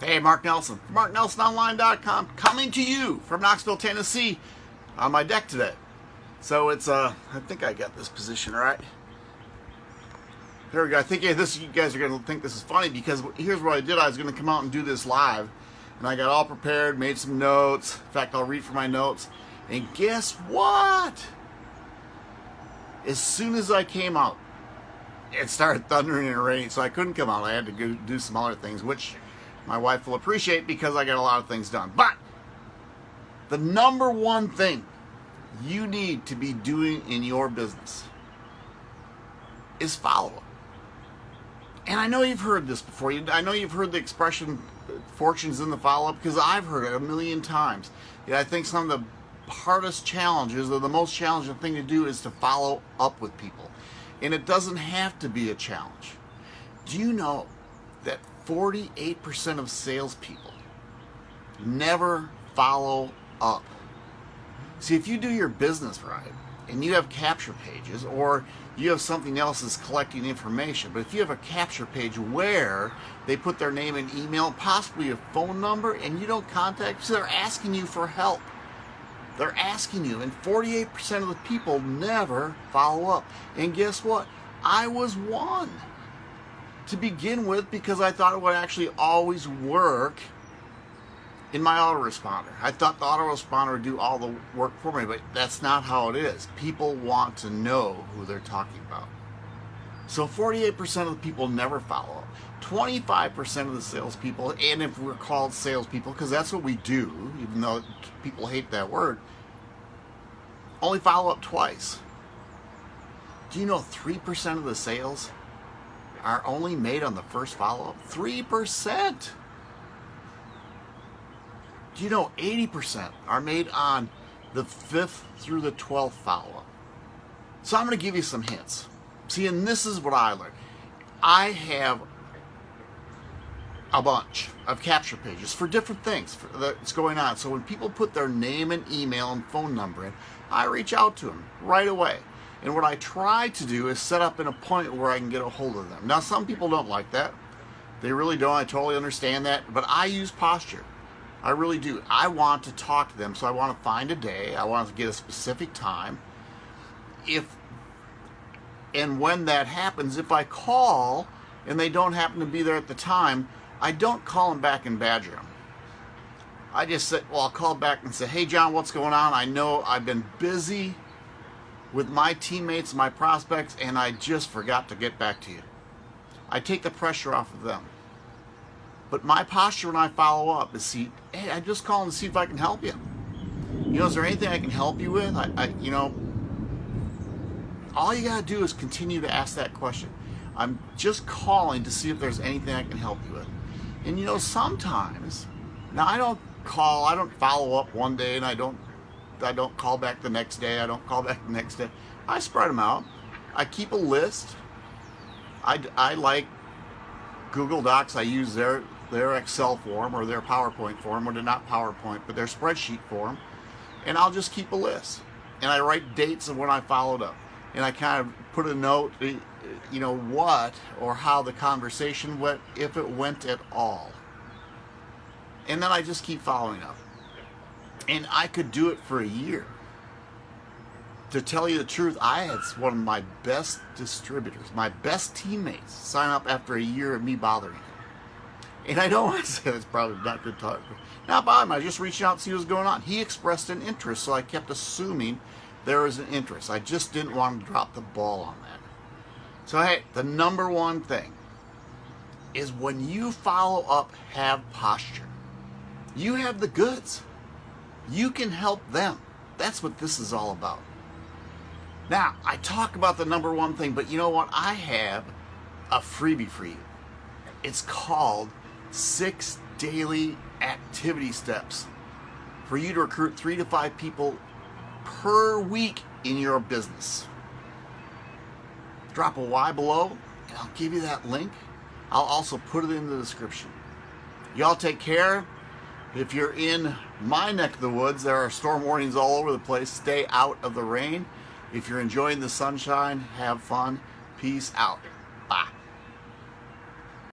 Hey, Mark Nelson, MarkNelsonOnline.com, coming to you from Knoxville, Tennessee, on my deck today. So it's, I think I got this position right. There we go. I think you guys are going to think this is funny because here's what I did. I was going to come out and do this live, and I got all prepared, made some notes. In fact, I'll read from my notes. And guess what? As soon as I came out, it started thundering and raining, so I couldn't come out. I had to go do some other things, which my wife will appreciate because I got a lot of things done. But the number one thing you need to be doing in your business is follow-up. And I know you've heard this before. I know you've heard the expression, fortune's in the follow-up, because I've heard it a million times. Yeah, I think some of the hardest challenges, or the most challenging thing to do, is to follow up with people. And it doesn't have to be a challenge. Do you know that 48% of salespeople never follow up? See, if you do your business right, and you have capture pages, or you have something else that's collecting information, but if you have a capture page where they put their name and email, possibly a phone number, and you don't contact, so they're asking you for help. They're asking you, and 48% of the people never follow up. And guess what? I was one to begin with, because I thought it would actually always work in my autoresponder. I thought the autoresponder would do all the work for me, but that's not how it is. People want to know who they're talking about. So 48% of the people never follow up. 25% of the salespeople, and if we're called salespeople, because that's what we do, even though people hate that word, only follow up twice. Do you know 3% of the sales are only made on the first follow-up? 3%. Do you know 80% are made on the 5th through the 12th follow-up? So I'm going to give you some hints. See, and this is what I learned. I have a bunch of capture pages for different things that's going on. So when people put their name and email and phone number in, I reach out to them right away. And what I try to do is set up an appointment where I can get a hold of them. Now, some people don't like that. They really don't. I totally understand that. But I use posture. I really do. I want to talk to them, so I want to find a day. I want to get a specific time. And when that happens, if I call and they don't happen to be there at the time, I don't call them back and badger them. I just say, well, I'll call back and say, hey, John, what's going on? I know I've been busy with my teammates, my prospects, and I just forgot to get back to you. I take the pressure off of them. But my posture when I follow up is, hey, I just call to see if I can help you. You know, is there anything I can help you with? All you got to do is continue to ask that question. I'm just calling to see if there's anything I can help you with. And you know, sometimes, now I don't follow up one day and I don't call back the next day. I don't call back the next day. I spread them out. I keep a list. I like Google Docs. I use their Excel form or their PowerPoint form, or they're not PowerPoint, but their spreadsheet form. And I'll just keep a list. And I write dates of when I followed up. And I kind of put a note, what or how the conversation went, if it went at all. And then I just keep following up. And I could do it for a year. To tell you the truth, I had one of my best distributors, my best teammates, sign up after a year of me bothering him. And I don't want to say that's probably not good talk. Not bothering him. I just reached out to see what was going on. He expressed an interest, so I kept assuming there was an interest. I just didn't want to drop the ball on that. So, hey, the number one thing is when you follow up, have posture. You have the goods. You can help them. That's what this is all about. Now, I talk about the number one thing, but you know what? I have a freebie for you. It's called 6 Daily Activity Steps for you to recruit 3 to 5 people per week in your business. Drop a Y below, and I'll give you that link. I'll also put it in the description. Y'all take care. If you're in my neck of the woods, there are storm warnings all over the place. Stay out of the rain. If you're enjoying the sunshine, have fun. Peace out.